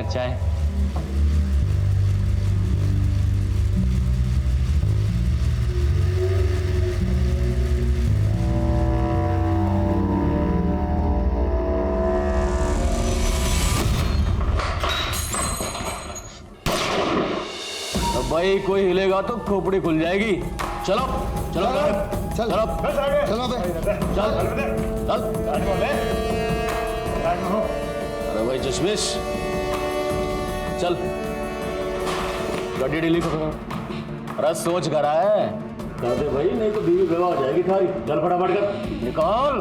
लेकर चाय। भाई कोई हिलेगा तो खोपड़ी खुल जाएगी। चलो चलो चलो चलो चलो बे। चल चल। अरे भाई चश्मिश चल गाड़ी डिलीट करो। अरे सोच कर रहा है दादे भाई, नहीं तो बीवी बेवा हो जाएगी खाली। चल फटाफट कर निकाल।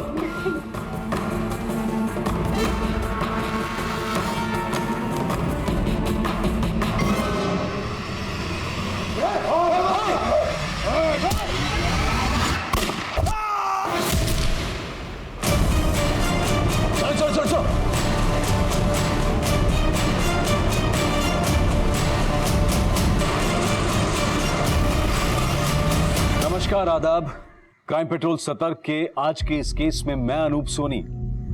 नमस्कार आदाब। क्राइम पेट्रोल सतर्क के आज के इस केस में मैं अनूप सोनी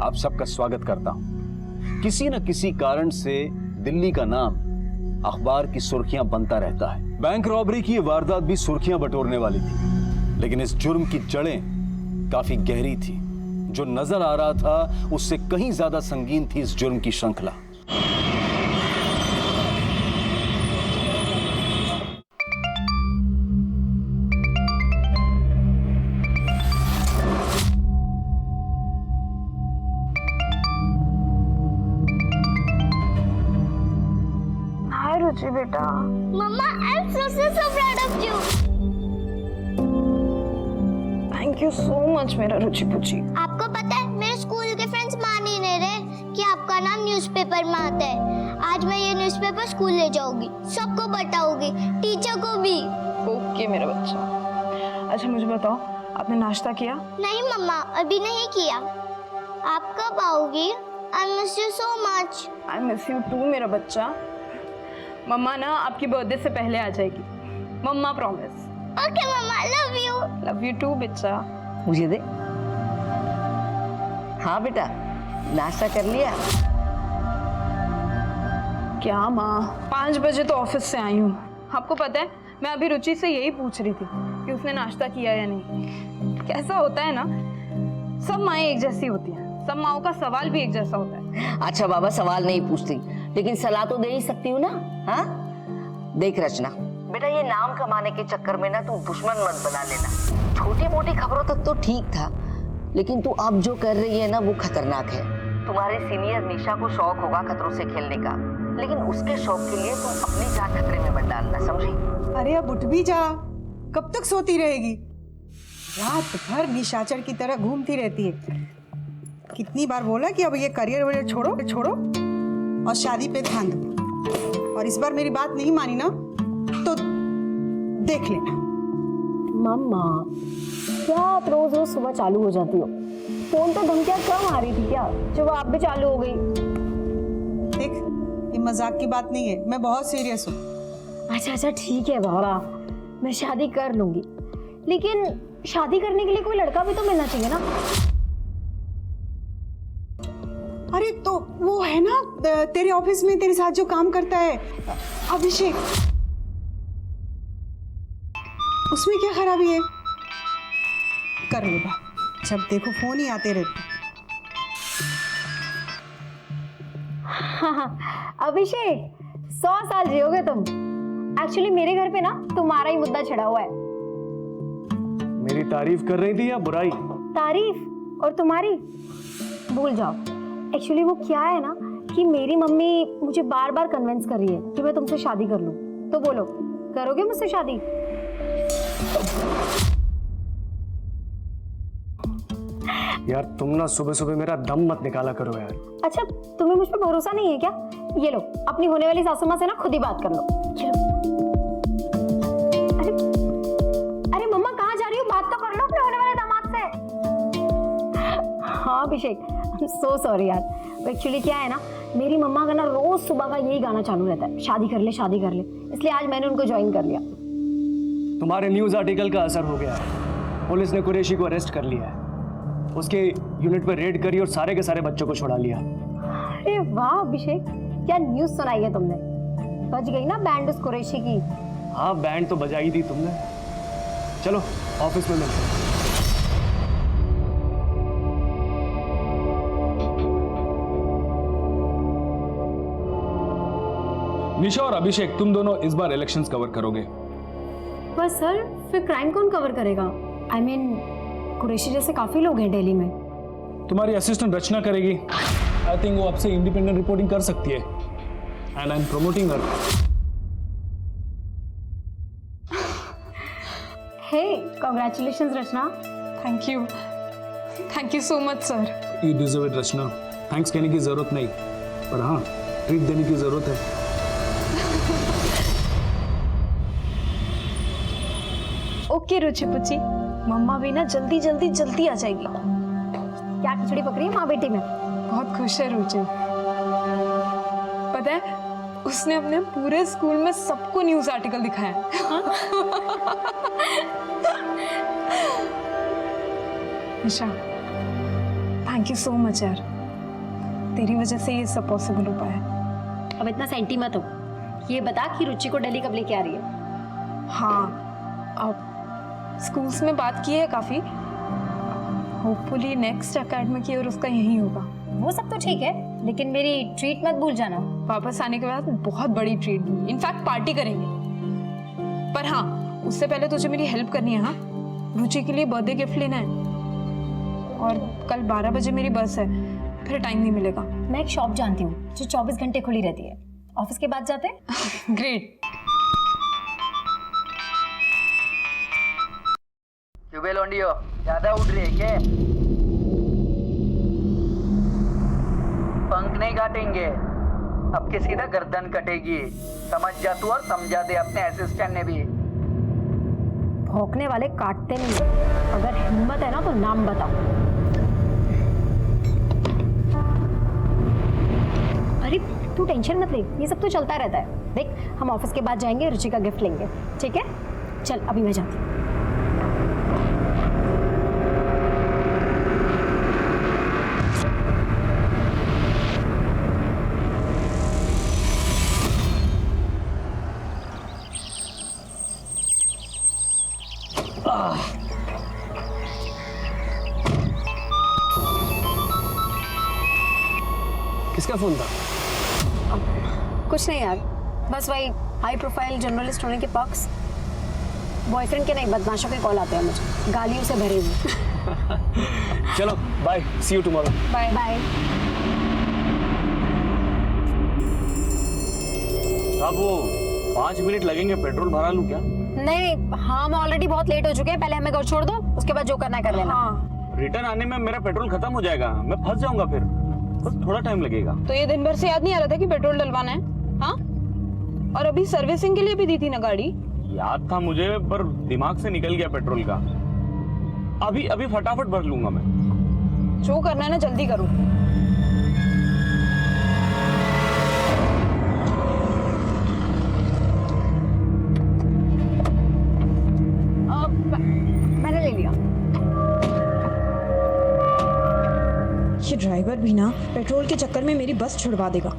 आप सबका स्वागत करता हूं। किसी न किसी कारण से दिल्ली का नाम अखबार की सुर्खियां बनता रहता है। बैंक रॉबरी की ये वारदात भी सुर्खियां बटोरने वाली थी, लेकिन इस जुर्म की जड़ें काफी गहरी थी। जो नजर आ रहा था उससे कहीं ज्यादा संगीन थी इस जुर्म की श्रृंखला। रुचि बेटा। मम्मा, I am so proud of you. Thank you so much मेरा रुचि पुची। आपको पता है मेरे स्कूल के फ्रेंड्स मान ही नहीं रहे कि आपका नाम न्यूज़पेपर में आता है। आज मैं ये न्यूज़पेपर स्कूल ले जाऊंगी, सबको बताऊंगी, टीचर को भी। ओके मेरा बच्चा। अच्छा मुझे बताओ, आपने नाश्ता किया? नहीं मम्मा, अभी नहीं किया। आप कब आओगी? I miss you so much. I miss you too मेरा बच्चा। मम्मा ना आपकी बर्थडे से पहले आ जाएगी, मम्मा प्रॉमिस। ओके मम्मा, लव यू टू बच्चा। मुझे दे। हाँ बेटा, नाश्ता कर लिया? क्या माँ, 5 बजे तो ऑफिस से आई हूँ। आपको पता है मैं अभी रुचि से यही पूछ रही थी कि उसने नाश्ता किया या नहीं। कैसा होता है ना, सब माएँ एक जैसी होती हैं, सब माओं का सवाल भी एक जैसा होता है। अच्छा बाबा, सवाल नहीं पूछती, लेकिन सलाह तो दे ही सकती हूँ ना। हाँ देख रचना बेटा, ये नाम कमाने के चक्कर में ना तू दुश्मन मत बना लेना। छोटी मोटी खबरों तक तो ठीक था, लेकिन तू अब जो कर रही है ना वो खतरनाक है। तुम्हारे सीनियर निशा को शौक होगा खतरों से खेलने का, लेकिन उसके शौक के लिए तुम अपनी जान खतरे में मत डालना, समझी? अरे अब उठ भी जा, कब तक सोती रहेगी? रात भर निशाचर की तरह घूमती रहती है। कितनी बार बोला कि अब ये करियर वरियर छोड़ो छोड़ो और शादी पे ध्यान दो, और इस बार मेरी बात नहीं मानी ना तो देख लेना। मम्मा, क्या आप रोज रोज सुबह चालू हो जाती हो? फोन तो धमकियां कम आ रही थी क्या, जब आप भी चालू हो गई? देख, ये मजाक की बात नहीं है, मैं बहुत सीरियस हूँ। अच्छा ठीक है बाबा, मैं शादी कर लूंगी, लेकिन शादी करने के लिए कोई लड़का भी तो मिलना चाहिए ना। अरे तो वो है ना तेरे ऑफिस में तेरे साथ जो काम करता है, अभिषेक, उसमें क्या खराबी है? कर लो बात, जब देखो फोन ही आते रहते। अभिषेक, 100 साल जियोगे तुम। एक्चुअली मेरे घर पे ना तुम्हारा ही मुद्दा छड़ा हुआ है। मेरी तारीफ कर रही थी या बुराई? तारीफ और तुम्हारी भूल जाओ। एक्चुअली वो क्या है ना कि मेरी मम्मी मुझे बार बार कन्विंस कर रही है कि मैं तुमसे शादी कर लूं। तो बोलो, करोगे मुझसे शादी? यार तुम ना सुबह सुबह मेरा दम मत निकाला करो यार। अच्छा, तुम्हें मुझ पर भरोसा नहीं है क्या? ये लो, अपनी होने वाली सासू माँ से ना खुद ही बात कर लो। चलो। अरे मम्मा, कहाँ जा रही हो? बात तो कर लो अपने होने वाले दामाद से। हाँ अभिषेक, सो सॉरी यार। एक्चुअली क्या है ना, मेरी मम्मा का ना रोज सुबह का यही गाना चालू रहता है, शादी कर ले शादी कर ले, इसलिए आज मैंने उनको ज्वाइन कर लिया। तुम्हारे न्यूज़ आर्टिकल का असर हो गया है। पुलिस ने कुरैशी को अरेस्ट कर लिया है, उसके यूनिट पर रेड करी और सारे के सारे बच्चों को छुड़ा लिया। अरे वाह अभिषेक, क्या न्यूज़ सुनाई है तुमने? बज गई ना बैंड उस कुरैशी की। हाँ बैंड तो बजाई दी तुमने। चलो ऑफिस में मिलते हैं। निशा और अभिषेक, तुम दोनों इस बार इलेक्शंस कवर करोगे। पर सर फिर क्राइम कौन कवर करेगा? आई मीन कुरैशी जैसे काफी लोग हैं दिल्ली में। तुम्हारी असिस्टेंट रचना करेगी। आई थिंक वो आपसे इंडिपेंडेंट रिपोर्टिंग कर सकती है। And I am promoting her. Hey congratulations Rachna. Thank you so much sir. You deserve it Rachna. Thanks कहने की जरूरत नहीं, पर हाँ ट्रीट देने की जरूरत है। ओके रुचि पुची, मम्मा भी ना जल्दी आ जाएगी। क्या खिचड़ी पक रही है माँ बेटी में? बहुत खुश है रुचि। पता है उसने अपने पूरे स्कूल में सबको न्यूज़ आर्टिकल दिखाया है। निशा थैंक यू सो मच यार, तेरी वजह से ये सब पॉसिबल हो पाया। अब इतना सेंटी मत हो। ये बता कि रुचि को दिल्ली कब लेके आ रही है? हाँ अब स्कूल्स में बात की है काफ़ी। होपफुली नेक्स्ट एकेडमिक ईयर उसका यही होगा। वो सब तो ठीक है, लेकिन मेरी ट्रीट मत भूल जाना। वापस आने के बाद बहुत बड़ी ट्रीट दूंगी, इनफैक्ट पार्टी करेंगे। पर हाँ उससे पहले तुझे मेरी हेल्प करनी है। हाँ रुचि के लिए बर्थडे गिफ्ट लेना है और कल 12 बजे मेरी बस है, फिर टाइम नहीं मिलेगा। मैं एक शॉप जानती हूँ जो 24 घंटे खुली रहती है। ऑफिस के बाद जाते हैं। ग्रेट। क्यों लोंडियो, ज्यादा उड़ रही है क्या? पंख नहीं काटेंगे, अब के सीधा गर्दन कटेगी। समझ जा तू और समझा दे अपने असिस्टेंट ने भी। भौंकने वाले काटते नहीं। अगर हिम्मत है ना तो नाम बताओ। अरे तू टेंशन मत ले, ये सब तो चलता रहता है। देख हम ऑफिस के बाद जाएंगे, रुचि का गिफ्ट लेंगे, ठीक है? चल अभी मैं जाती हूँ। किसका फोन था? कुछ नहीं यार, बस वही हाई प्रोफाइल जर्नलिस्ट होने के पक्ष बॉयफ्रेंड के नहीं बदमाशों के कॉल आते हैं मुझे, गालियों से भरे हुए। चलो bye, see you tomorrow. Bye bye. अब वो 5 मिनट लगेंगे, पेट्रोल भरा लूं क्या? नहीं हाँ, हम ऑलरेडी बहुत लेट हो चुके हैं। पहले हमें घर छोड़ दो, उसके बाद जो करना है कर लेना। हाँ रिटर्न आने में मेरा पेट्रोल खत्म हो जाएगा, मैं फंस जाऊंगा, फिर बस थोड़ा टाइम लगेगा। तो ये दिन भर से याद नहीं आ रहा था कि पेट्रोल डलवाना है? हाँ और अभी सर्विसिंग के लिए भी दी थी ना गाड़ी। याद था मुझे, पर दिमाग से निकल गया पेट्रोल का। अभी अभी फटाफट भर लूंगा मैं। जो करना है ना जल्दी करो। मैंने ले लिया। ये ड्राइवर भी ना पेट्रोल के चक्कर में मेरी बस छुड़वा देगा।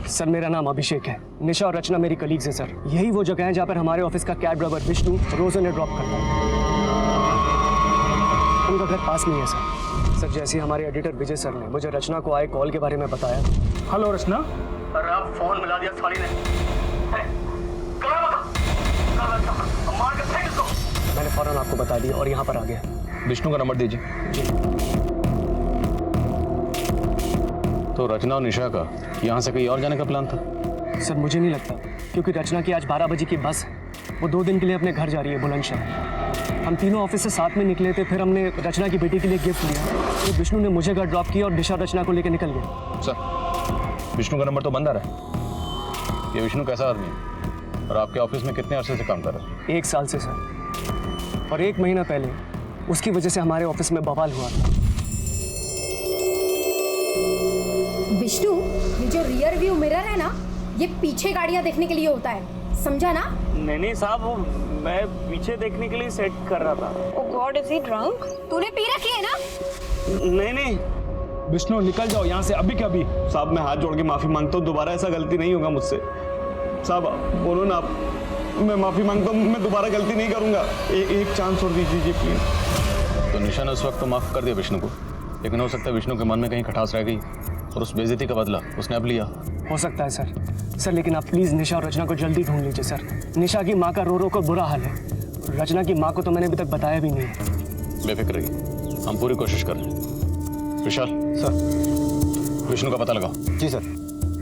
सर मेरा नाम अभिषेक है। निशा और रचना मेरी कलीग्स हैं सर। यही वो जगह है जहाँ पर हमारे ऑफिस का कैब ड्राइवर विष्णु रोज उन्हें ड्रॉप करता है। उनका घर पास में ही है सर। सर जैसे ही हमारे एडिटर विजय सर ने मुझे रचना को आए कॉल के बारे में बताया। हेलो रचना। अरे आप फोन मिला दिया साली ने। मार के फेंक दो। मैंने फौरन आपको बता दिया और यहाँ पर आ गया। विष्णु का नंबर दीजिए। तो रचना और निशा का यहाँ से कहीं और जाने का प्लान था? सर मुझे नहीं लगता, क्योंकि रचना की आज 12 बजे की बस है। वो 2 दिन के लिए अपने घर जा रही है बुलंदशहर। हम तीनों ऑफिस से साथ में निकले थे, फिर हमने रचना की बेटी के लिए गिफ्ट लिया, तो विष्णु ने मुझे घर ड्रॉप किया और निशा रचना को लेकर निकल गया। सर, विष्णु का नंबर तो बंद आ रहा है। ये विष्णु कैसा आदमी है और आपके ऑफिस में कितने अरसे से काम कर रहा है? 1 साल से सर, और 1 महीना पहले उसकी वजह से हमारे ऑफिस में बवाल हुआ था। विष्णु, ये जो रियर व्यू मिरर है ना, ये पीछे गाड़ियां देखने के लिए होता है, समझा ना? नहीं साहब, वो मैं पीछे देखने के लिए सेट कर रहा था। Oh God, is he drunk? तूने पी रखी है ना? नहीं विष्णु, निकल जाओ यहाँ से अभी के अभी। साहब, मैं हाथ जोड़ के माफी मांगता हूँ, दोबारा ऐसा गलती नहीं होगा मुझसे। साहब बोलो ना आप, मैं माफी मांगता हूँ, मैं दोबारा गलती नहीं करूँगा। एक चांस और दीजिए प्लीज। तो निशा ने उस वक्त तो माफ कर दिया विष्णु को, लेकिन हो सकता है विष्णु के मन में कहीं खटास रह गई और उस बेइज्जती का बदला उसने अब लिया। हो सकता है सर, लेकिन आप प्लीज़ निशा और रचना को जल्दी ढूंढ लीजिए सर। निशा की माँ का रो रो कर बुरा हाल है, रचना की माँ को तो मैंने अभी तक बताया भी नहीं है। बेफिक्र रहिए, हम पूरी कोशिश कर रहे हैं। विशाल सर। विष्णु का पता लगाओ। जी सर।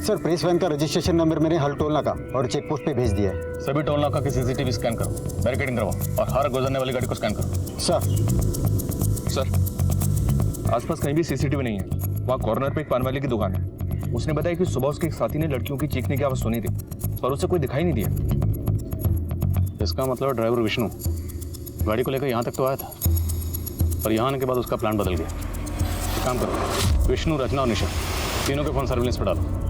सर, प्रेस वैन का रजिस्ट्रेशन नंबर मैंने हर टोल नाका और चेक पोस्ट पे भेज दिया है। सभी टोल नाका की सीसीटीवी स्कैन करो, बैरिकेडिंग करवाओ और हर गुजरने वाली गाड़ी को स्कैन करो। सर, आसपास कहीं भी सीसीटीवी नहीं है। वहाँ कॉर्नर पे एक पान वाले की दुकान है। उसने बताया कि सुबह उसके एक साथी ने लड़कियों की चीखने की आवाज सुनी थी, पर उसे कोई दिखाई नहीं दिया। इसका मतलब ड्राइवर विष्णु गाड़ी को लेकर यहाँ तक तो आया था, पर यहाँ आने के बाद उसका प्लान बदल गया। एक काम करो, विष्णु, रचना और निशा तीनों के फोन सर्विलेंस पर डालो।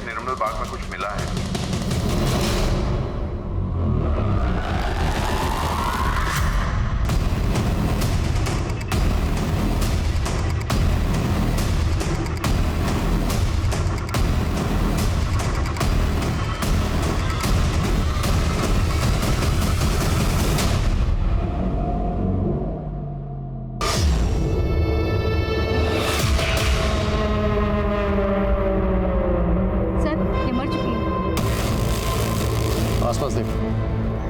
निर्मल बाग में कुछ मिला है। आसपास देख,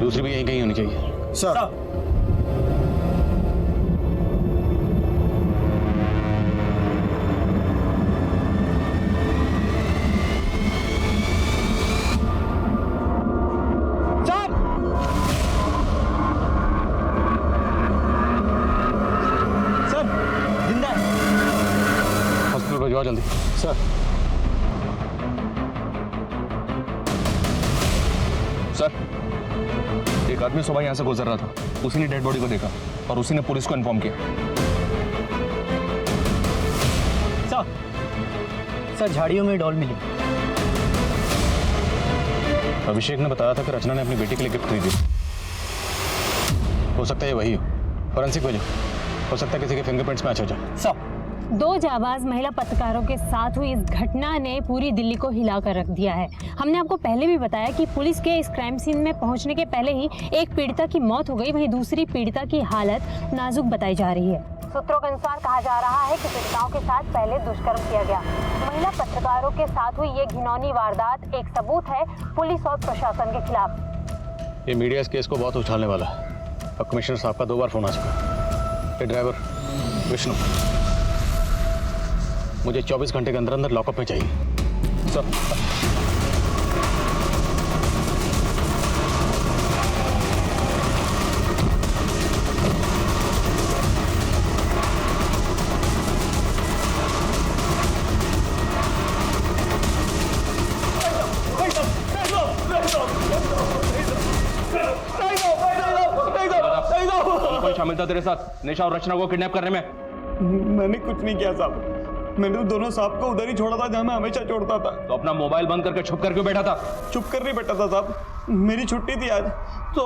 दूसरी भी यहीं कहीं होनी चाहिए। सर। सर, जिंदा है। हॉस्पिटल भिजवाओ जल्दी। सर। सर, एक आदमी सुबह यहाँ से गुजर रहा था, उसी ने डेड बॉडी को देखा और उसी ने पुलिस को इन्फॉर्म किया। सर, झाड़ियों में डॉल मिली। अभिषेक ने बताया था कि रचना ने अपनी बेटी के लिए गिफ्ट खरीदी। हो सकता है ये वही हो। फॉरेंसिक भेजो, हो सकता है किसी के फिंगरप्रिंट्स मैच हो जाए। सर, 2 जाबाज महिला पत्रकारों के साथ हुई इस घटना ने पूरी दिल्ली को हिलाकर रख दिया है। हमने आपको पहले भी बताया कि पुलिस के इस क्राइम सीन में पहुंचने के पहले ही एक पीड़िता की मौत हो गई, वहीं दूसरी पीड़िता की हालत नाजुक बताई जा रही है। सूत्रों के अनुसार कहा जा रहा है कि पीड़िताओं के साथ पहले दुष्कर्म किया गया। महिला पत्रकारों के साथ हुई ये घिनौनी वारदात एक सबूत है पुलिस और प्रशासन के खिलाफ। ये मीडिया इस केस को बहुत उछालने वाला है। अब कमिश्नर साहब का 2 बार फोन आ चुका। ये ड्राइवर विष्णु मुझे 24 घंटे के अंदर अंदर लॉकअप में चाहिए। सर। कौन शामिल था तेरे साथ निशा और रचना को किडनैप करने में? मैंने कुछ नहीं किया साहब, मैंने तो दोनों साहब को उधर ही छोड़ा था जहां मैं हमेशा छोड़ता था। तो अपना मोबाइल बंद करके छुप कर क्यों बैठा था? चुप कर नहीं बैठा था साहब, मेरी छुट्टी थी आज, तो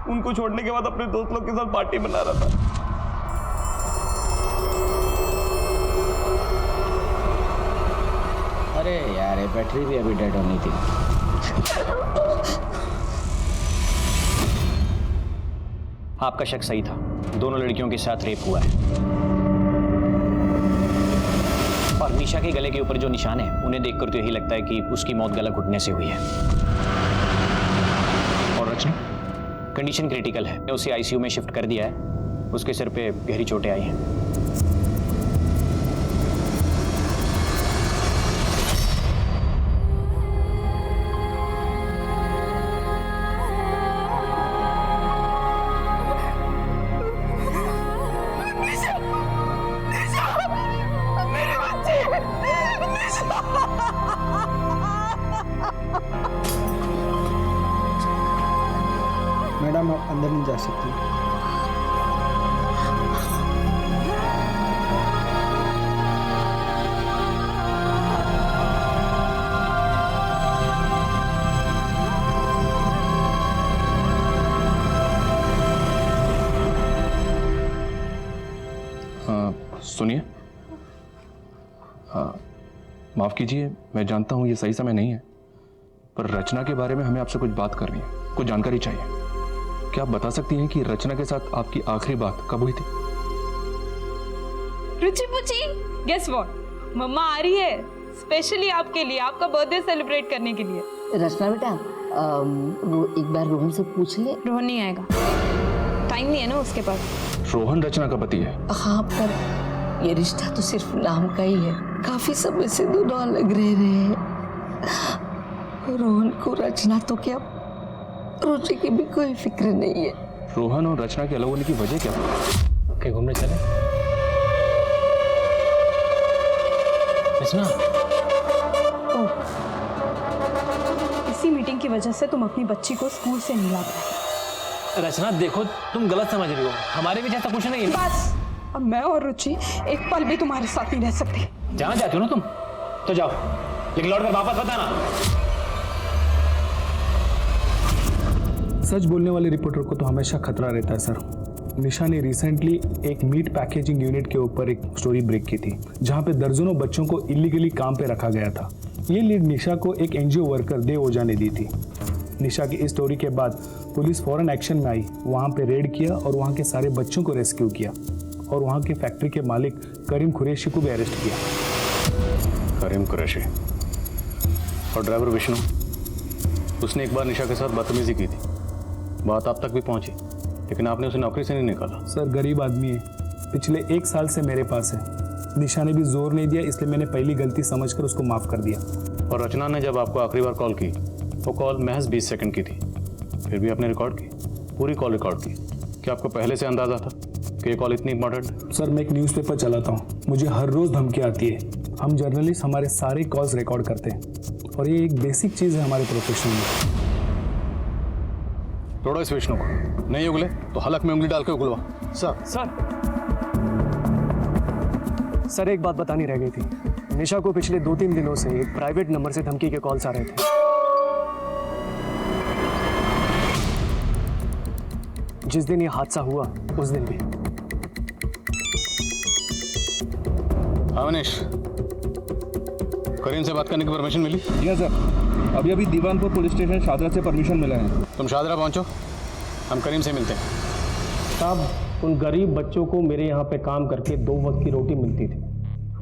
उनको छोड़ने के बाद अपने दोस्त लोग के साथ पार्टी मना रहा था। अरे यार, ये बैटरी भी अभी डेड होनी थी। आपका शक सही था, दोनों लड़कियों के साथ रेप हुआ है और निशा के गले के ऊपर जो निशान है उन्हें देखकर तो यही लगता है कि उसकी मौत गला घुटने से हुई है। और रचना? कंडीशन क्रिटिकल है, उसे आईसीयू में शिफ्ट कर दिया है। उसके सिर पे गहरी चोटें आई हैं। मैडम आप अंदर नहीं जा सकती। सुनिए, हाँ, माफ कीजिए, मैं जानता हूं ये सही समय नहीं है, पर रचना के बारे में हमें आपसे कुछ बात करनी है, कुछ जानकारी चाहिए। क्या आप बता सकती हैं कि रचना के साथ आपकी आखिरी बात कब हुई थी? रुचि पुची, गेस व्हाट, मम्मा आ रही है स्पेशली आपके लिए, आपका बर्थडे सेलिब्रेट करने के लिए। रचना बेटा, वो एक बार रोहन से पूछ ले। रोहन नहीं आएगा, टाइम नहीं है ना उसके पास। रोहन रचना का पति है? हाँ, पर ये रिश्ता तो सिर्फ नाम का ही है। काफी समय से दोनों अलग रह रहे हैं। रोहन को रचना तो क्या, रुचि की भी कोई फिक्र नहीं है। रोहन और रचना के अलग होने की वजह क्या? कहीं घूमने चले? रचना, इसी मीटिंग की वजह से तुम अपनी बच्ची को स्कूल से नहीं ला पाए। रचना देखो, तुम गलत समझ रही हो, हमारे भी जैसा कुछ नहीं है। बस, अब मैं और रुचि एक पल भी तुम्हारे साथ नहीं रह सकते। जाना चाहती हो ना तुम, तो जाओ, लेकिन लौट कर वापस बताना। सच बोलने वाले रिपोर्टर को तो हमेशा खतरा रहता है सर। निशा ने रिसेंटली एक मीट पैकेजिंग यूनिट के ऊपर एक स्टोरी ब्रेक की थी, जहां पे दर्जनों बच्चों को इलीगली काम पे रखा गया था। ये लीड निशा को एक एनजीओ वर्कर देव ओझा ने दी थी। निशा की इस स्टोरी के बाद पुलिस फौरन एक्शन में आई, वहां पे रेड किया और वहां के सारे बच्चों को रेस्क्यू किया और वहां के फैक्ट्री के मालिक करीम कुरैशी को भी अरेस्ट किया। करीम कुरैशी और ड्राइवर विष्णु, उसने एक बार निशा के साथ बदतमीजी की थी, बात आप तक भी पहुंची, लेकिन आपने उसे नौकरी से नहीं निकाला। सर गरीब आदमी है, पिछले 1 साल से मेरे पास है। निशा ने भी जोर नहीं दिया, इसलिए मैंने पहली गलती समझकर उसको माफ कर दिया। और रचना ने जब आपको आखिरी बार कॉल की, वो कॉल महज 20 सेकंड की थी, फिर भी आपने रिकॉर्ड की, पूरी कॉल रिकॉर्ड की। क्या आपको पहले से अंदाजा था कि ये कॉल इतनी इंपॉर्टेंट है? सर मैं एक न्यूज़पेपर चलाता हूँ, मुझे हर रोज़ धमकी आती है। हम जर्नलिस्ट हमारे सारे कॉल्स रिकॉर्ड करते हैं और ये एक बेसिक चीज़ है हमारे प्रोफेशन में। तोड़ो इस विष्णु को, नहीं उगले तो हलक में उंगली डाल के उगलवा। सर एक बात बतानी रह गई थी। निशा को पिछले 2-3 दिनों से एक प्राइवेट नंबर से धमकी के कॉल्स आ रहे थे। जिस दिन ये हादसा हुआ उस दिन भी। मनीष, करीम से बात करने की परमिशन मिली? जी हाँ सर, अभी दीवानपुर पुलिस स्टेशन शादरा से परमिशन मिला है। तुम शादरा पहुंचो, हम करीम से मिलते हैं। साहब, उन गरीब बच्चों को मेरे यहाँ पे काम करके 2 वक्त की रोटी मिलती थी।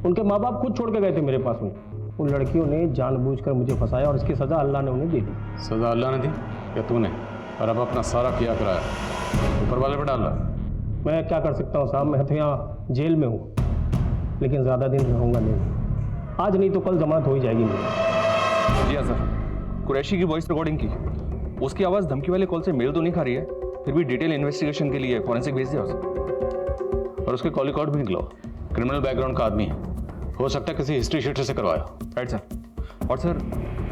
उनके माँ बाप खुद छोड़ के गए थे मेरे पास में। उन लड़कियों ने जानबूझकर मुझे फंसाया और इसकी सज़ा अल्लाह ने उन्हें दे दी। सजा अल्लाह ने दी या तूने? और अब अपना सारा किया कराया ऊपर वाले पर डाल रहा। मैं क्या कर सकता हूँ साहब, मैं तो यहाँ जेल में हूँ, लेकिन ज़्यादा दिन रहूँगा नहीं। आज नहीं तो कल जमानत हो ही जाएगी मेरी। जी हाँ सर, कुरैशी की वॉइस रिकॉर्डिंग की, उसकी आवाज़ धमकी वाले कॉल से मेल तो नहीं खा रही है, फिर भी डिटेल इन्वेस्टिगेशन के लिए फॉरेंसिक भेज दिया उसे। और उसके कॉल रिकॉर्ड भी निकला, क्रिमिनल बैकग्राउंड का आदमी है, हो सकता है किसी हिस्ट्री शीटर से करवाया। Right sir. और सर,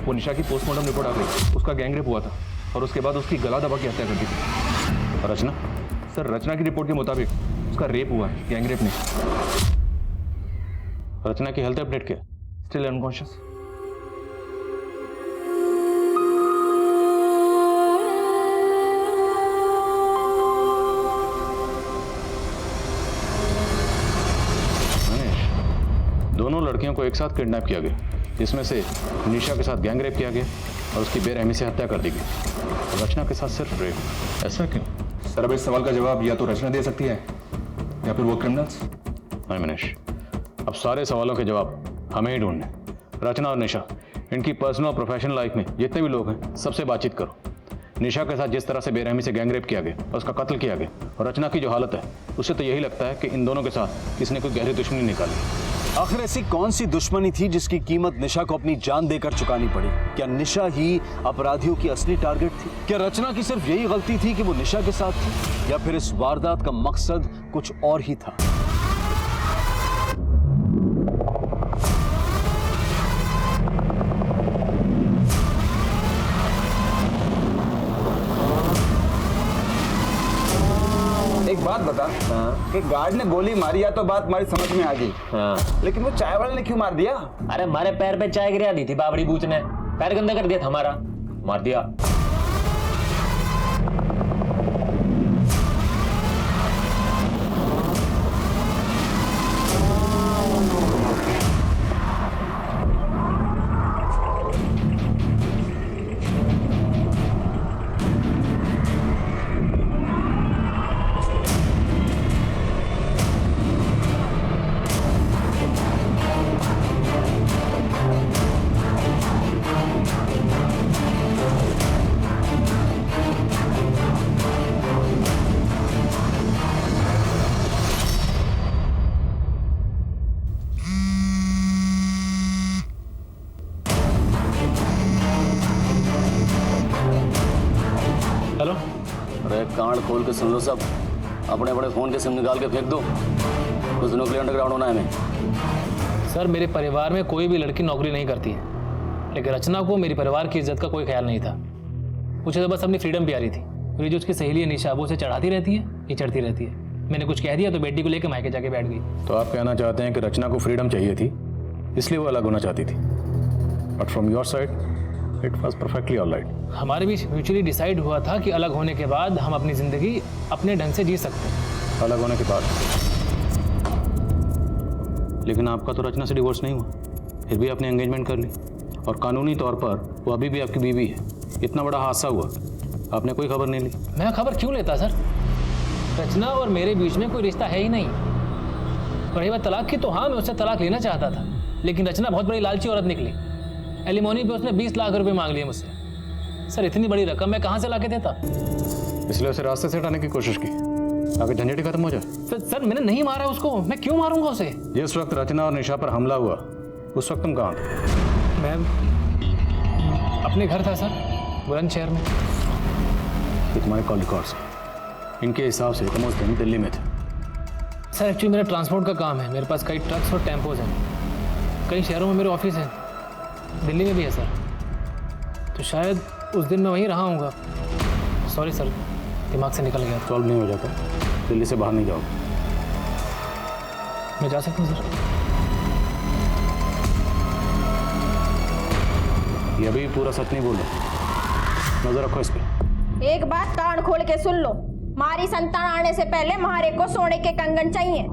वो निशा की पोस्टमार्टम रिपोर्ट आ गई, उसका गैंगरेप हुआ था और उसके बाद उसकी गला दबा के हत्या कर दी थी। और रचना? सर रचना की रिपोर्ट के मुताबिक उसका रेप हुआ है, गैंगरेप नहीं। रचना की हेल्थ अपडेट क्या? Still unconscious. दोनों लड़कियों को एक साथ किडनैप किया गया, जिसमें से निशा के साथ गैंग रेप किया गया और उसकी बेरहमी से हत्या कर दी गई। रचना के साथ सिर्फ रेप, ऐसा क्यों? सर अब इस सवाल का जवाब या तो रचना दे सकती है या फिर वो क्रिमिनल्स। नहीं मनीष, अब सारे सवालों के जवाब हमें ही ढूंढने। रचना और निशा, इनकी पर्सनल और प्रोफेशनल लाइफ में जितने भी लोग हैं सबसे बातचीत करो। निशा के साथ जिस तरह से बेरहमी से गैंगरेप किया गया और उसका कत्ल किया गया और रचना की जो हालत है, उससे तो यही लगता है कि इन दोनों के साथ किसी ने कोई गहरी दुश्मनी निकाली। आखिर ऐसी कौन सी दुश्मनी थी जिसकी कीमत निशा को अपनी जान देकर चुकानी पड़ी? क्या निशा ही अपराधियों की असली टारगेट थी? क्या रचना की सिर्फ यही गलती थी कि वो निशा के साथ थी, या फिर इस वारदात का मकसद कुछ और ही था? एक बात बता कि गार्ड ने गोली मारी या तो बात हमारी समझ में आ गई, लेकिन वो चाय वाले ने क्यों मार दिया? अरे हमारे पैर पे चाय गिरा दी थी बाबड़ी बूच ने, पैर गंदा कर दिया था हमारा, मार दिया। हेलो, अरे कांड खोल के सुन लो सब, अपने अपने फोन के सिम निकाल के फेंक दो, कुछ दिनों के लिए अंडरग्राउंड होना है हमें। सर मेरे परिवार में कोई भी लड़की नौकरी नहीं करती है, लेकिन रचना को मेरे परिवार की इज्जत का कोई ख्याल नहीं था। मुझे तो बस अपनी फ्रीडम प्यारी थी। और ये जो उसकी सहेली है निशा, वो उसे चढ़ाती रहती है, ये चढ़ती रहती है। मैंने कुछ कह दिया तो बेटी को लेकर मायके जाके बैठ गई। तो आप कहना चाहते हैं कि रचना को फ्रीडम चाहिए थी, इसलिए वो अलग होना चाहती थी, but from your side it was perfectly alright. हमारे बीच म्यूचुअली डिसाइड हुआ था कि अलग होने के बाद हम अपनी जिंदगी अपने ढंग से जी सकते हैं। अलग होने के बाद? लेकिन आपका तो रचना से डिवोर्स नहीं हुआ, फिर भी आपने एंगेजमेंट कर ली, और कानूनी तौर पर वो अभी भी आपकी बीवी है। इतना बड़ा हादसा हुआ, आपने कोई खबर नहीं ली? मैं खबर क्यों लेता सर? रचना और मेरे बीच में कोई रिश्ता है ही नहीं। और रही बात तलाक की, तो हाँ मैं उससे तलाक लेना चाहता था, लेकिन रचना बहुत बड़ी लालची औरत निकली। एलिमोनी पे उसने 20 लाख रुपए मांग लिए मुझसे। सर इतनी बड़ी रकम मैं कहाँ से लाके देता? इसलिए उसे रास्ते से हटाने की कोशिश की, ताकि झंझट ही खत्म हो जाए। सर मैंने नहीं मारा उसको, मैं क्यों मारूंगा उसे? जिस वक्त रचना और निशा पर हमला हुआ उस वक्त तुम कहाँ थे? मैं अपने घर था सर, बुलंदशहर में। ये तुम्हारे कॉल रिकॉर्ड्स, इनके हिसाब से तुम उस दिन दिल्ली में थे। सर एक्चुअली मेरा ट्रांसपोर्ट का काम है, मेरे पास कई ट्रक्स और टेम्पोज हैं। कई शहरों में मेरे ऑफिस हैं, दिल्ली में भी है सर। तो शायद उस दिन मैं वहीं रहा हूँगा। सॉरी सर, दिमाग से निकल गया। सॉल्व नहीं हो जाता, दिल्ली से बाहर नहीं जाओगे? मैं जा सकता हूँ सर? ये अभी पूरा सच नहीं बोल रहा, नजर रखो इस पे। एक बात कान खोल के सुन लो, मारी संतान आने से पहले महारे को सोने के कंगन चाहिए।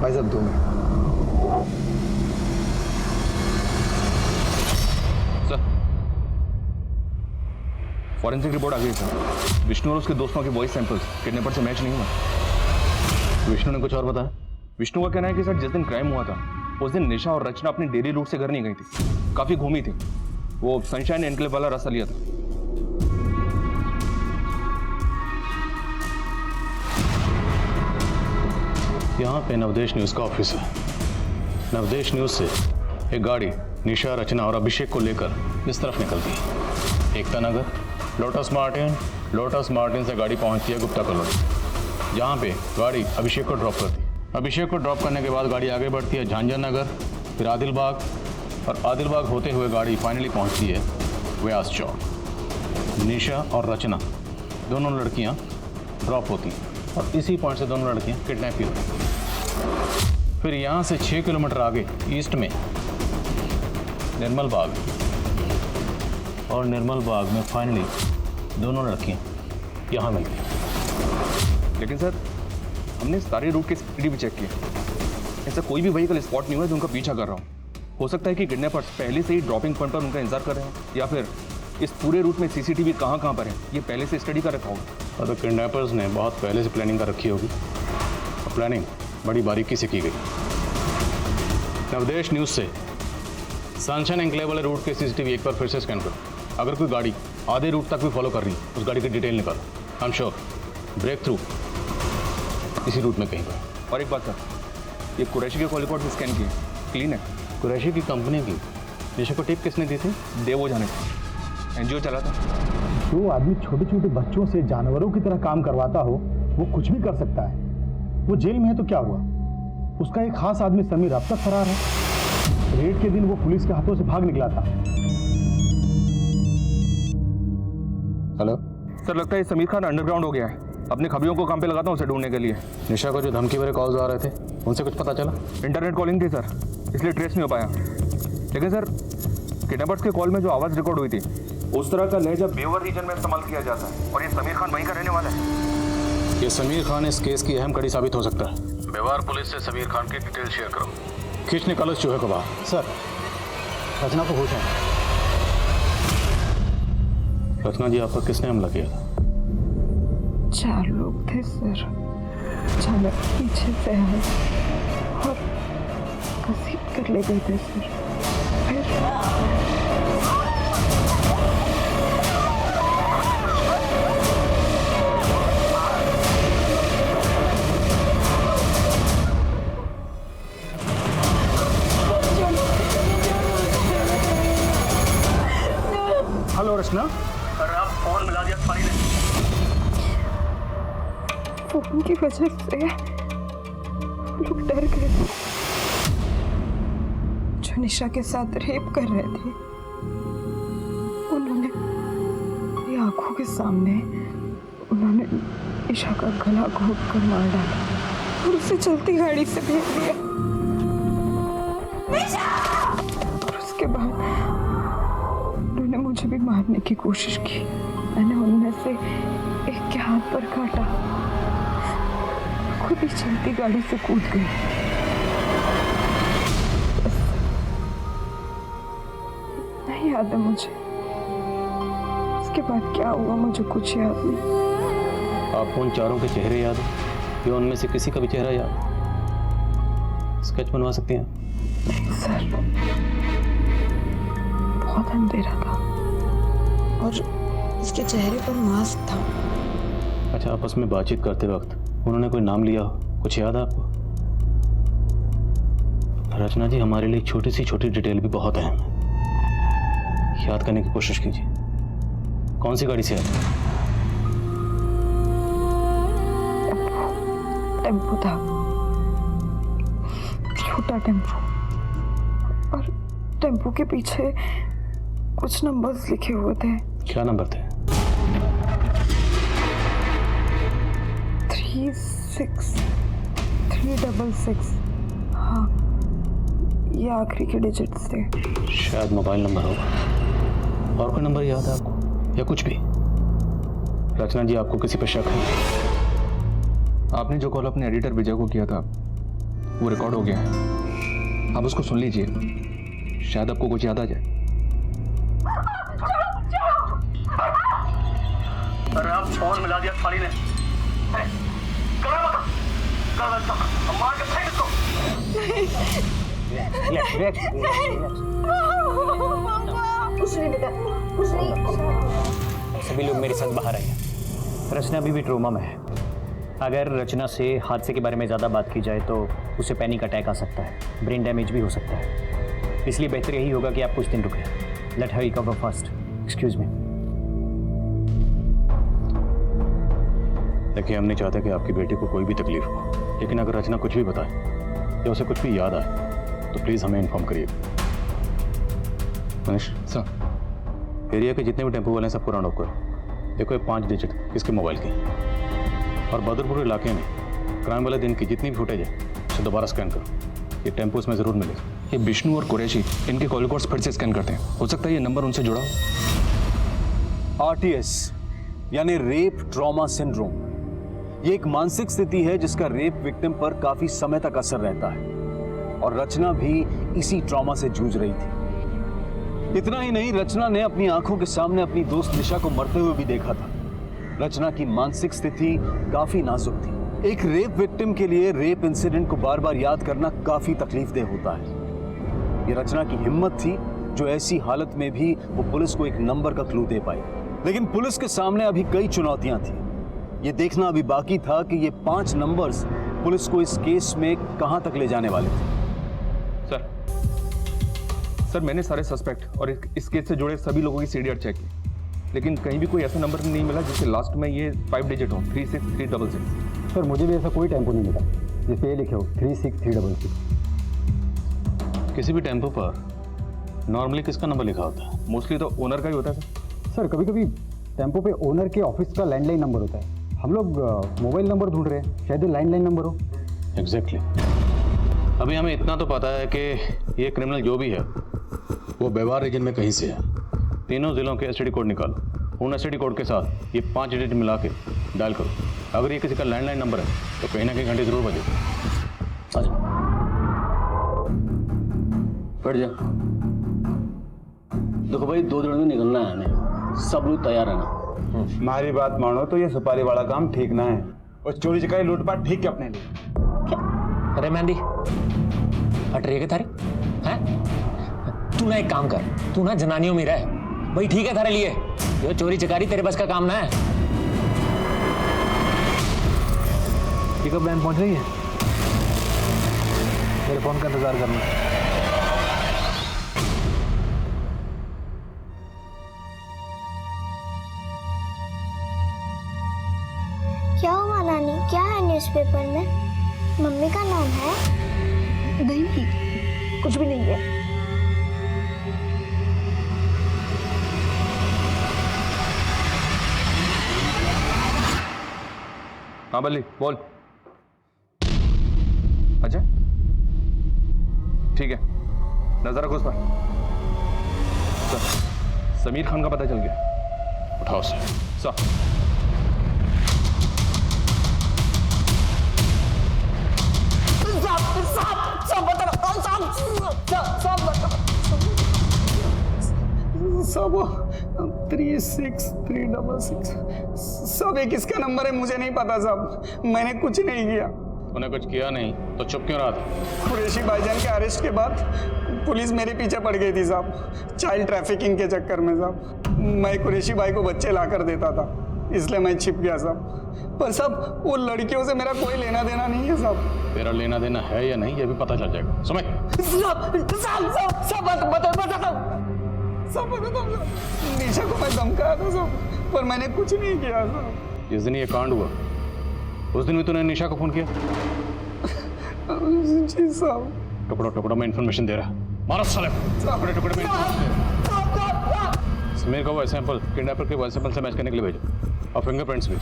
भाई साहब 2 मिनट। सर फॉरेंसिक रिपोर्ट आ गई सर। विष्णु और उसके दोस्तों के वॉइस सैंपल्स किडनैपर से मैच नहीं हुआ। विष्णु ने कुछ और बताया? विष्णु का कहना है कि सर जिस दिन क्राइम हुआ था उस दिन निशा और रचना अपने डेली रूट से घर नहीं गई थी, काफी घूमी थी। वो सनशाइन एनक्लेव वाला रास्ता लिया था। यहाँ पे नवदेश न्यूज का ऑफिस है। नवदेश न्यूज से एक गाड़ी निशा, रचना और अभिषेक को लेकर इस तरफ निकलती है। एकता नगर, लोटस मार्टिन से गाड़ी पहुंचती है गुप्ता कॉलोनी, जहाँ पे गाड़ी अभिषेक को ड्रॉप करती है। अभिषेक को ड्रॉप करने के बाद गाड़ी आगे बढ़ती है झांझर नगर, फिर आदिलबाग, और आदिलबाग होते हुए गाड़ी फाइनली पहुंचती है व्यास चौक। निशा और रचना दोनों लड़कियां ड्रॉप होती हैं, और इसी पॉइंट से दोनों लड़कियां किडनैप की होती हैं। फिर यहाँ से 6 किलोमीटर आगे ईस्ट में निर्मल बाग, और निर्मल बाग में फाइनली दोनों लड़कियां यहाँ मिलती हैं। लेकिन सर हमने सारे रूट के सीसीटीवी भी चेक किए, ऐसा कोई भी व्हीकल स्पॉट नहीं हुआ जो उनका पीछा कर रहा हूँ। हो सकता है कि किडनैपर्स पहले से ही ड्रॉपिंग पॉइंट पर उनका इंतजार कर रहे हैं, या फिर इस पूरे रूट में सीसीटीवी कहाँ कहाँ पर है ये पहले से स्टडी कर रखा होगा। और तो किडनैपर्स ने बहुत पहले से प्लानिंग कर रखी होगी, और प्लानिंग बड़ी बारीकी से की गई। नवदेश न्यूज से सनशाइन एनक्लेव वाले रूट के सीसीटीवी एक बार फिर से स्कैन करो। अगर कोई गाड़ी आधे रूट तक भी फॉलो कर रही है उस गाड़ी की डिटेल निकालो। I am sure breakthrough इसी रूट में कहीं पर। और एक बात सर, ये कुरैशी के कॉल रिकॉर्ड स्कैन किए, क्लीन है। कुरैशी की कंपनी की निशा को टिप किसने दी थी? देवो जाने एनजीओ चला था। जो आदमी छोटे छोटे बच्चों से जानवरों की तरह काम करवाता हो वो कुछ भी कर सकता है। वो जेल में है तो क्या हुआ, उसका एक खास आदमी समीर अब तक फरार है। रेड के दिन वो पुलिस के हाथों से भाग निकला था। हेलो सर, लगता है समीर खान अंडरग्राउंड हो गया है। अपने खबरियों को काम पे लगाता हूँ उसे ढूंढने के लिए। निशा को जो धमकी भरे कॉल्स आ रहे थे उनसे कुछ पता चला? इंटरनेट कॉलिंग थी सर, इसलिए ट्रेस नहीं हो पाया। लेकिन सर, किडनैपर्स के कॉल में जो आवाज़ रिकॉर्ड हुई थी उस तरह का लहजा बेवर रीजन में इस्तेमाल किया जाता है, और ये समीर खान वहीं का रहने वाला है। ये समीर खान इस केस की अहम कड़ी साबित हो सकता है। बेवार पुलिस से समीर खान की डिटेल शेयर करो। खींच निकालो इस चूहे को बाहर। सर, रचना को होश है। रचना जी, आप पर किसने हमला किया था? 4 लोग थे सर। अचानक पीछे से आए और घसीट कर ले गए थे सर। फिर हेलो रचना। अरे आप फोन मिला दिया थाली ने। फोन की वजह से लोग डर गए थे। जो निशा के साथ रेप कर रहे थे उन्होंने मेरी आंखों के सामने उन्होंने निशा का गला घोट कर मार डाला और उसे चलती गाड़ी से भेज दिया। और उसके बाद उन्होंने मुझे भी मारने की कोशिश की। मैंने उनमें से एक के हाथ पर काटा, खुद ही चलती गाड़ी से कूद गई। नहीं याद है मुझे, उसके बाद क्या हुआ मुझे कुछ याद नहीं। आपको उन चारों के चेहरे याद है या उनमें से किसी का भी चेहरा याद? स्केच बनवा सकती हैं? नहीं सर, बहुत अंधेरा था और उसके चेहरे पर मास्क था। अच्छा, आपस में बातचीत करते वक्त उन्होंने कोई नाम लिया हो, कुछ याद है आपको? रचना जी, हमारे लिए छोटी सी छोटी डिटेल भी बहुत अहम है, याद करने की कोशिश कीजिए। कौन सी गाड़ी से आए? टेम्पो था, छोटा टेम्पो, और टेम्पो के पीछे कुछ नंबर्स लिखे हुए थे। क्या नंबर थे? 366। हाँ, ये आखिरी के डिजिट्स थे। शायद मोबाइल नंबर होगा। और कोई नंबर याद है आपको या कुछ भी? रचना जी, आपको किसी पर शक है? आपने जो कॉल अपने एडिटर विजय को किया था वो रिकॉर्ड हो गया है, आप उसको सुन लीजिए, शायद आपको कुछ याद आ जाए। अरे आप फोन मिला दिया थाली ने। मार के फेंक इसको। सभी लोग मेरे साथ बाहर आइए। रचना अभी भी ट्रोमा में है। अगर रचना से हादसे के बारे में ज़्यादा बात की जाए तो उसे पैनिक अटैक आ सकता है, ब्रेन डैमेज भी हो सकता है। इसलिए बेहतर यही होगा कि आप कुछ दिन रुकें। Let her recover first. Excuse me. देखिए, हम नहीं चाहते कि आपकी बेटी को कोई भी तकलीफ हो, लेकिन अगर रचना कुछ भी बताए या उसे कुछ भी याद आए तो प्लीज़ हमें इन्फॉर्म करिए। मनीष सर, एरिया के जितने भी टेम्पो वाले हैं सबको राउंड अप करो। देखो, ये 5 डिजिट किसके मोबाइल की, और बहादुरपुर इलाके में क्राइम वाले दिन की जितनी भी फुटेज है उसे दोबारा स्कैन करो। ये टेम्पो उसमें ज़रूर मिलेगा। ये विष्णु और कुरैशी, इनके कॉल रिकॉर्ड्स फिर से स्कैन करते हैं, हो सकता है ये नंबर उनसे जुड़ा हो। RTS यानी रेप ट्रॉमा सिंड्रोम, ये एक मानसिक स्थिति है जिसका रेप विक्टिम पर काफी समय तक असर रहता है, और रचना भी इसी ट्रॉमा से जूझ रही थी। इतना ही नहीं, रचना ने अपनी आंखों के सामने अपनी दोस्त निशा को मरते हुए भी देखा था। रचना की मानसिक स्थिति काफी नाजुक थी। एक रेप विक्टिम के लिए रेप इंसिडेंट को बार बार याद करना काफी तकलीफदेह होता है। ये रचना की हिम्मत थी जो ऐसी हालत में भी वो पुलिस को एक नंबर का क्लू दे पाई। लेकिन पुलिस के सामने अभी कई चुनौतियां थी। ये देखना अभी बाकी था कि ये 5 नंबर्स पुलिस को इस केस में कहां तक ले जाने वाले थे। सर मैंने सारे सस्पेक्ट और इस केस से जुड़े सभी लोगों की सीडीआर चेक की, लेकिन कहीं भी कोई ऐसा नंबर नहीं मिला जिसके लास्ट में ये 5 डिजिट हो, 36366। सर मुझे भी ऐसा कोई टेम्पो नहीं मिला जिस पे ये लिखे हो 36366। किसी भी टेम्पो पर नॉर्मली किसका नंबर लिखा होता है? मोस्टली तो ओनर का ही होता है सर कभी कभी टेम्पो पे ओनर के ऑफिस का लैंडलाइन नंबर होता है। हम लोग मोबाइल नंबर ढूंढ रहे हैं, शायद लैंडलाइन नंबर हो। एग्जैक्टली। अभी हमें इतना तो पता है कि ये क्रिमिनल जो भी है वो व्यवहार रीजन में कहीं से है। तीनों जिलों के एसटीडी कोड निकालो, उन एसटीडी कोड के साथ ये 5 डिजिट मिला के डायल करो। अगर ये किसी का लैंडलाइन नंबर है तो कहीं ना कहीं घंटे जरूर बजे। बैठ जा। देखो भाई 2 दिन में निकलना है हमें, सब लोग तैयार है ना। हमारी बात मानो तो ये सुपारी वाला काम ठीक ना है और चोरी चकारी लूटपाट ठीक है अपने लिए। अरे मेहंदी हट रही है थारी हैं? तू ना एक काम कर, तू ना जनानियों में रह भाई, ठीक है थारे लिए। जो चोरी चकारी तेरे बस का काम ना है। पिकअप वैन पहुंच रही है, मेरे फोन का इंतजार करना। क्या हुआ नानी, क्या है न्यूज़पेपर में? मम्मी का नाम है? नहीं, कुछ भी नहीं है। हाँ बल्ली बोल। अच्छा ठीक है, नजर रखो उस पर। समीर खान का पता चल गया, उठाओ सर। सब 36366 सब एक किसका नंबर है मुझे नहीं पता साहब, मैंने कुछ नहीं किया। तूने कुछ किया नहीं तो चुप क्यों रहा था? कुरैशी भाईजान के अरेस्ट के बाद पुलिस मेरे पीछे पड़ गई थी साहब, चाइल्ड ट्रैफिकिंग के चक्कर में साहब। मैं कुरैशी भाई को बच्चे ला कर देता था, इसलिए मैं छिप गया साहब। पर साहब वो लड़कियों से मेरा कोई लेना देना नहीं है साहब। तेरा लेना देना है या नहीं ये भी पता चल जाएगा, समझ? सब बता निशा को मैं धमकाया था साहब, पर मैंने कुछ नहीं किया साहब। जिस दिन ये कांड हुआ उस दिन भी तूने निशा को फोन किया? जी साहब। टुकड़ों में इंफॉर्मेशन दे रहा, मारो साले टुकड़े में। समीर का वो सैंपल किडनैपर के वॉइस सैंपल से मैच करने के लिए भेजो, और फिंगरप्रिंट्स भी।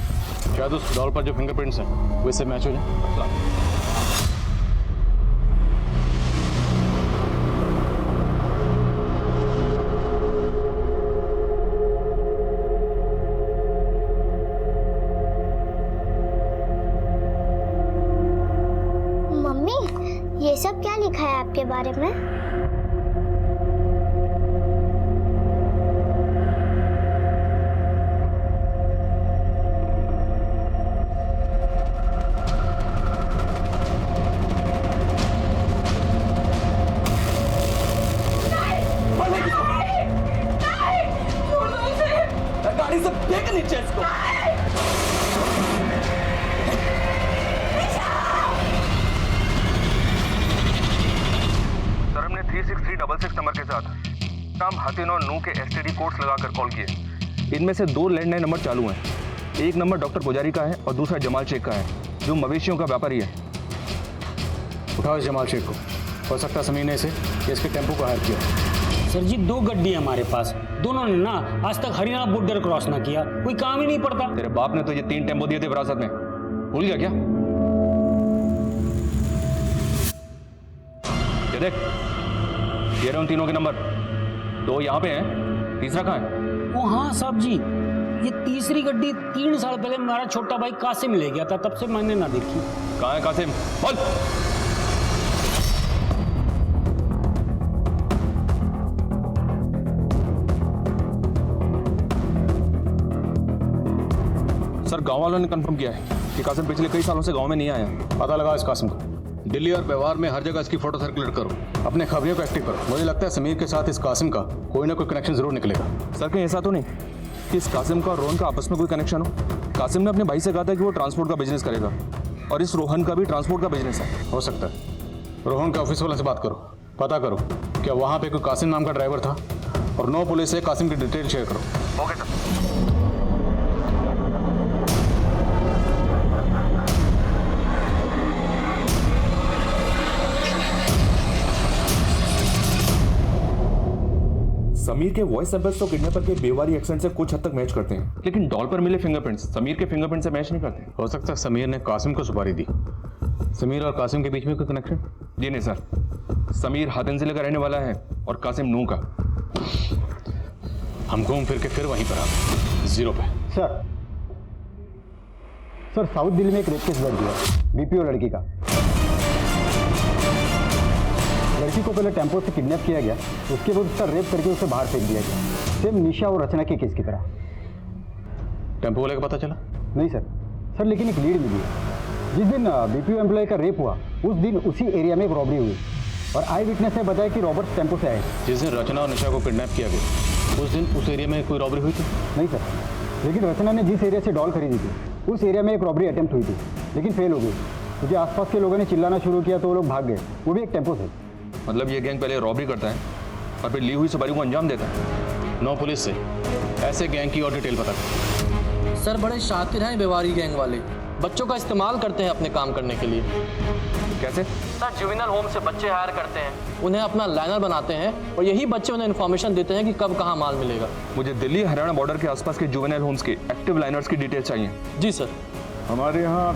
शायद उस डॉल पर जो फिंगरप्रिंट्स हैं वो इससे मैच हो जाए। ये सब क्या लिखा है आपके बारे में? गाड़ी से फेंक नीचे इसको। सर हमने 36366 नंबर के साथ नाम हतिन और नू के एसटीडी कोड्स लगाकर कॉल किए। इनमें से 2 लैंडलाइन नंबर चालू हैं। एक नंबर डॉक्टर पुजारी का है और दूसरा जमाल शेख का है, जो मवेशियों का व्यापारी है। उठाओ इस जमाल शेख को, हो सकता समीर ने इसे इसके टेम्पो को हायर किया। सर जी 2 गड्डी है हमारे पास, दोनों ने ना आज तक हरियाणा बॉर्डर क्रॉस ना किया, कोई काम ही नहीं पड़ता। तेरे बाप ने तो ये 3 टेम्पो दिए थे विरासत में, भूल गया क्या? ये देख, ये रहे उन तीनों के नंबर। 2 यहाँ पे हैं, तीसरा कहाँ है? ओ हाँ साहब जी, ये तीसरी गड्डी 3 साल पहले हमारा छोटा भाई कासिम ले गया था, तब से मैंने ना देखी। कहाँ है कासिम? बोल। सर गांव वालों ने कंफर्म किया है कि कासिम पिछले कई सालों से गांव में नहीं आया। पता लगा इस कासिम को, दिल्ली और व्यवहार में हर जगह इसकी फोटो सर्कुलेट करो, अपने खबरियों को एक्टिव करो। मुझे लगता है समीर के साथ इस कासिम का कोई ना कोई कनेक्शन जरूर निकलेगा। सर कहीं ऐसा तो नहीं कि इस कासिम का और रोहन का आपस में कोई कनेक्शन हो? कासिम ने अपने भाई से कहा था कि वो ट्रांसपोर्ट का बिजनेस करेगा और इस रोहन का भी ट्रांसपोर्ट का बिजनेस है। हो सकता है। रोहन के ऑफिस वाले से बात करो, पता करो क्या वहाँ पे कोई कासिम नाम का ड्राइवर था, और 9 पुलिस से कासिम की डिटेल शेयर करो। Okay sir. समीर के वॉइस सैंपल्स तो किडनैपर के बेवारी एक्सेंट से कुछ हद तक मैच करते हैं, लेकिन डॉल पर मिले फिंगरप्रिंट्स समीर के फिंगरप्रिंट से मैच नहीं करते। हो सकता है समीर ने कासिम को सुपारी दी। समीर और कासिम के बीच में कोई कनेक्शन? जी नहीं सर, समीर हाथन जिले का रहने वाला है और कासिम नूह का। हम घूम फिर के फिर वहीं पर आ जीरो पे। सर साउथ दिल्ली में एक रेप केस दर्ज हुआ, बीपीओ लड़की का। लड़की को पहले टेम्पो से किडनैप किया गया, उसके बाद उसका रेप करके उसे बाहर फेंक दिया गया, सेम निशा और रचना के केस की तरह। टेम्पो वाले का पता चला? नहीं सर लेकिन एक लीड मिली है। जिस दिन बीपीओ एम्प्लॉय का रेप हुआ उस दिन उसी एरिया में एक रॉबरी हुई और आई विटनेस ने बताया कि रॉबर्ट टेम्पो से आए। जिस दिन रचना और निशा को किडनैप किया गया उस दिन उस एरिया में कोई रॉबरी हुई थी? नहीं सर, लेकिन रचना ने जिस एरिया से डॉल खरीदी थी उस एरिया में एक रॉबरी अटेम्प्ट हुई थी, लेकिन फेल हो गई क्योंकि आसपास के लोगों ने चिल्लाना शुरू किया तो वो लोग भाग गए, वो भी एक टेम्पो से। मतलब ये गैंग पहले रॉबरी करता है और फिर ली हुई सवारी को अंजाम देता है। 9 पुलिस से ऐसे गैंग की और डिटेल पता करो। सर बड़े शातिर हैं बेवारी गैंग वाले, बच्चों का इस्तेमाल करते हैं अपने काम करने के लिए। कैसे? सर जुवेनाइल होम से बच्चे हायर करते हैं, उन्हें अपना लाइनर बनाते हैं और यही बच्चे उन्हें इन्फॉर्मेशन देते हैं कि कब कहाँ माल मिलेगा। मुझे दिल्ली हरियाणा बॉर्डर के आसपास के जुवेनाइल होम्स के एक्टिव लाइनर्स की डिटेल चाहिए। जी सर। हमारे यहाँ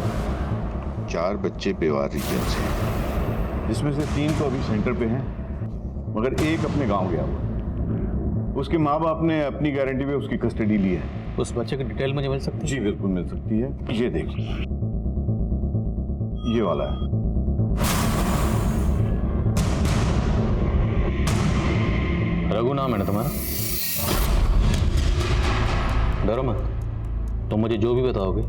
4 बच्चे बेवार रीजन से हैं, जिसमें से 3 तो अभी सेंटर पे हैं, मगर एक अपने गांव गया हुआ। उसके माँ बाप ने अपनी गारंटी पे उसकी कस्टडी ली है। उस बच्चे की डिटेल मुझे मिल सकती है? जी बिल्कुल मिल सकती है। ये देखिए, ये वाला है। रघु नाम है ना तुम्हारा? डरो मत, तुम मुझे जो भी बताओगे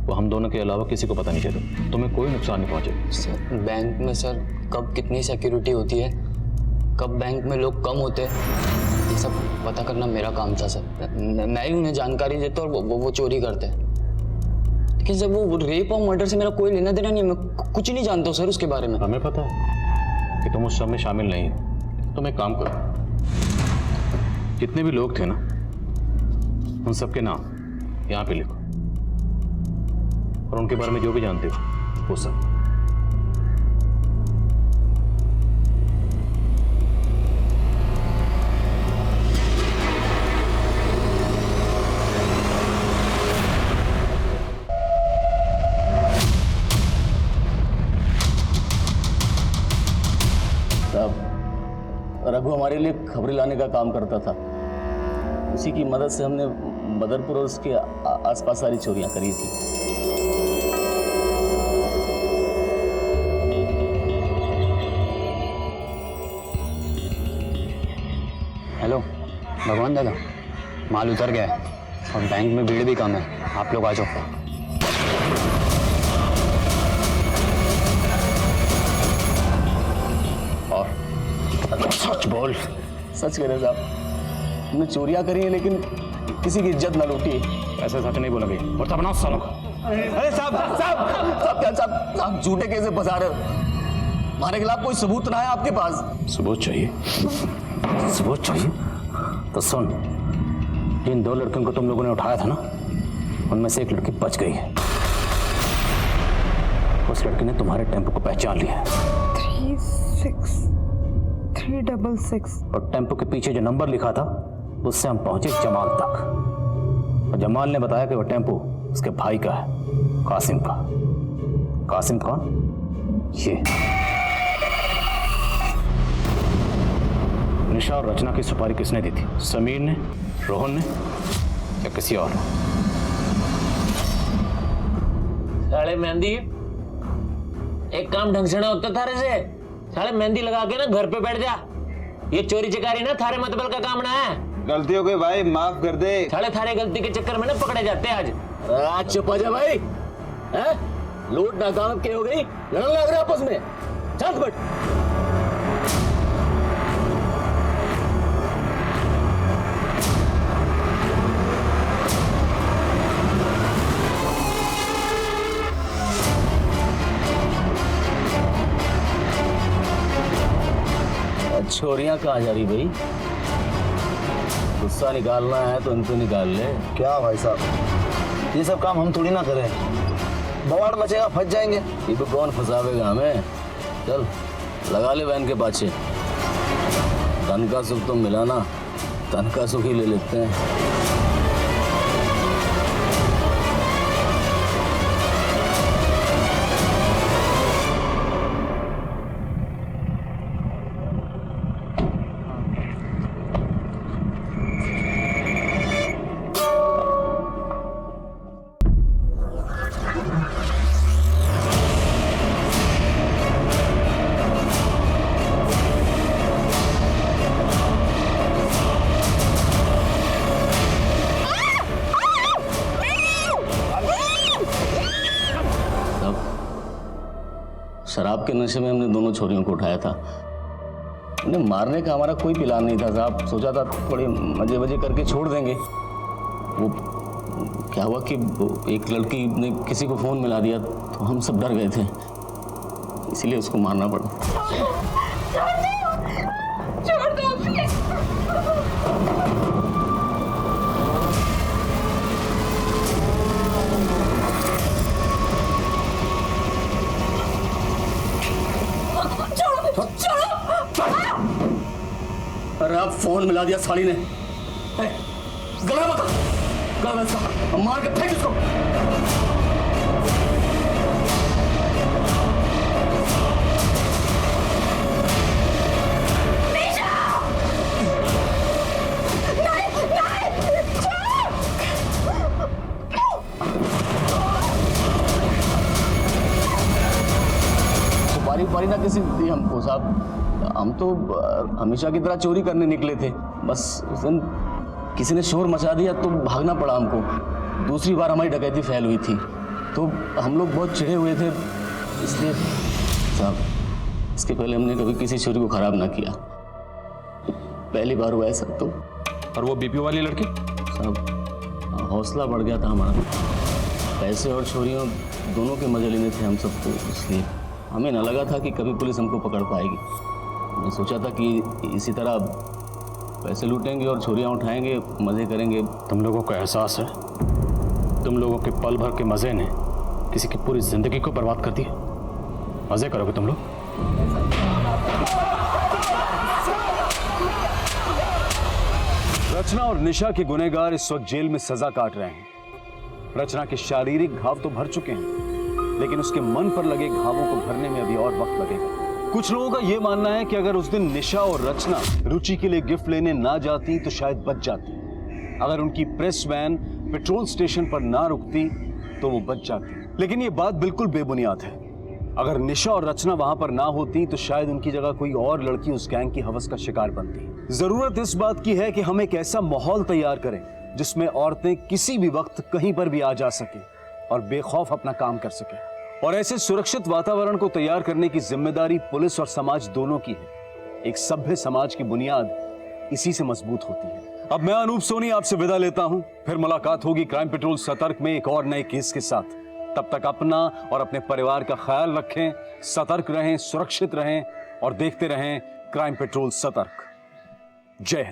वो हम दोनों के अलावा किसी को पता नहीं चलेगा, तुम्हें कोई नुकसान नहीं पहुंचेगा। सर बैंक में सर कब कितनी सिक्योरिटी होती है, कब बैंक में लोग कम होते हैं, ये सब पता करना मेरा काम था सर। मैं ही उन्हें जानकारी देता और वो चोरी करते हैं। लेकिन सर वो रेप और मर्डर से मेरा कोई लेना देना नहीं है, मैं कुछ नहीं जानता हूँ सर उसके बारे में। हमें पता है कि तुम उस सब में शामिल नहीं हो। तुम एक काम करो, जितने भी लोग थे ना उन सबके नाम यहाँ पे लिखो और उनके बारे में जो भी जानते हो वो सब। रघु हमारे लिए खबरें लाने का काम करता था, उसी की मदद से हमने बदरपुर और उसके आसपास सारी चोरियां करी थी। हेलो भगवान दादा, माल उतर गया है और बैंक में भीड़ भी कम है, आप लोग आ जाओ। सच बोल। सच कह रहे साहब, हमने चोरियां करी हैं लेकिन किसी की इज्जत ना लूटी। ऐसे सच नहीं बोलोगे और तब ना सालों का। अरे साहब साहब साहब क्या साहब, आप झूठे कैसे फंसा रहे हो? हमारे खिलाफ कोई सबूत ना है आपके पास? सबूत चाहिए? सबूत चाहिए तो सुन, जिन 2 लड़कियों को तुम लोगों ने उठाया था ना, उनमें से एक लड़की बच गई है। उस लड़की ने तुम्हारे टेम्पो को पहचान लिया है। 366 और टेम्पो के पीछे जो नंबर लिखा था उससे हम पहुंचे जमाल तक, और जमाल ने बताया कि वो टेम्पो उसके भाई का है, कासिम का। कासिम कौन? ये निशा और रचना की सुपारी किसने दी थी? समीर ने, रोहन ने या किसी और? साले मेहंदी, एक काम ढंग से ना होता थारे से। साले मेहंदी लगा के ना घर पे बैठ जा, ये चोरी चकारी ना थारे मतबल का काम ना है। गलती हो गई भाई, माफ कर दे। साले थारे गलती के चक्कर में ना पकड़े जाते आज। चुप हो जा भाई, लूट नाकाम के हो गई, लड़ने लग रहे आपस में। शांत बैठ। छोरियां कहाँ जा रही भाई? गुस्सा निकालना है तो इनको निकाल ले। क्या भाई साहब, ये सब काम हम थोड़ी ना करें। बवाड़ मचेगा, फंस जाएंगे। ये तो कौन फंसावेगा हमें? चल लगा ले बहन के पाछे। धन का सुख तो मिला ना, तन का सुख ही ले लेते हैं। शराब के नशे में हमने दोनों छोरियों को उठाया था। उन्हें मारने का हमारा कोई प्लान नहीं था साहब। सोचा था थोड़े मजे वजे करके छोड़ देंगे। वो क्या हुआ कि एक लड़की ने किसी को फ़ोन मिला दिया तो हम सब डर गए थे, इसीलिए उसको मारना पड़ा। छोड़ दो प्लीज। अरे आप फोन मिला दिया साली ने। गला बता, गला इसका मार के फेंक इसको। बारी बारी ना किसी दी हमको साहब। हम तो हमेशा की तरह चोरी करने निकले थे, बस उस दिन किसी ने शोर मचा दिया तो भागना पड़ा हमको। दूसरी बार हमारी डकैती फैल हुई थी तो हम लोग बहुत चिढ़े हुए थे, इसलिए साहब इसके पहले हमने कभी किसी चोरी को खराब ना किया, पहली बार हुआ है सब। तो और वो बीपीओ वाली लड़की साहब हौसला बढ़ गया था हमारा। पैसे और चोरियों दोनों के मजे लेने थे हम सबको, इसलिए हमें न लगा था कि कभी पुलिस हमको पकड़ पाएगी। मैं सोचा था कि इसी तरह पैसे लूटेंगे और चोरियां उठाएंगे, मज़े करेंगे। तुम लोगों को एहसास है तुम लोगों के पल भर के मज़े ने किसी की पूरी जिंदगी को बर्बाद कर दिया? मज़े करोगे तुम लोग? रचना और निशा के गुनहगार इस वक्त जेल में सजा काट रहे हैं। रचना के शारीरिक घाव तो भर चुके हैं, लेकिन उसके मन पर लगे घावों को भरने में अभी और वक्त लगेगा। कुछ लोगों का यह मानना है कि अगर उस दिन निशा और रचना रुचि के लिए गिफ्ट लेने ना जाती तो शायद बच जाती। अगर उनकी प्रेस वैन पेट्रोल स्टेशन पर ना रुकती तो वो बच जाती। लेकिन ये बात बिल्कुल बेबुनियाद है। अगर निशा और रचना वहां पर ना होती तो शायद उनकी जगह कोई और लड़की उस गैंग की हवस का शिकार बनती। जरूरत इस बात की है कि हम एक ऐसा माहौल तैयार करें जिसमें औरतें किसी भी वक्त कहीं पर भी आ जा सके और बेखौफ अपना काम कर सके। और ऐसे सुरक्षित वातावरण को तैयार करने की जिम्मेदारी पुलिस और समाज दोनों की है। एक सभ्य समाज की बुनियाद इसी से मजबूत होती है। अब मैं अनूप सोनी आपसे विदा लेता हूं, फिर मुलाकात होगी क्राइम पेट्रोल सतर्क में एक और नए केस के साथ। तब तक अपना और अपने परिवार का ख्याल रखें, सतर्क रहें, सुरक्षित रहें और देखते रहें क्राइम पेट्रोल सतर्क। जय हिंद।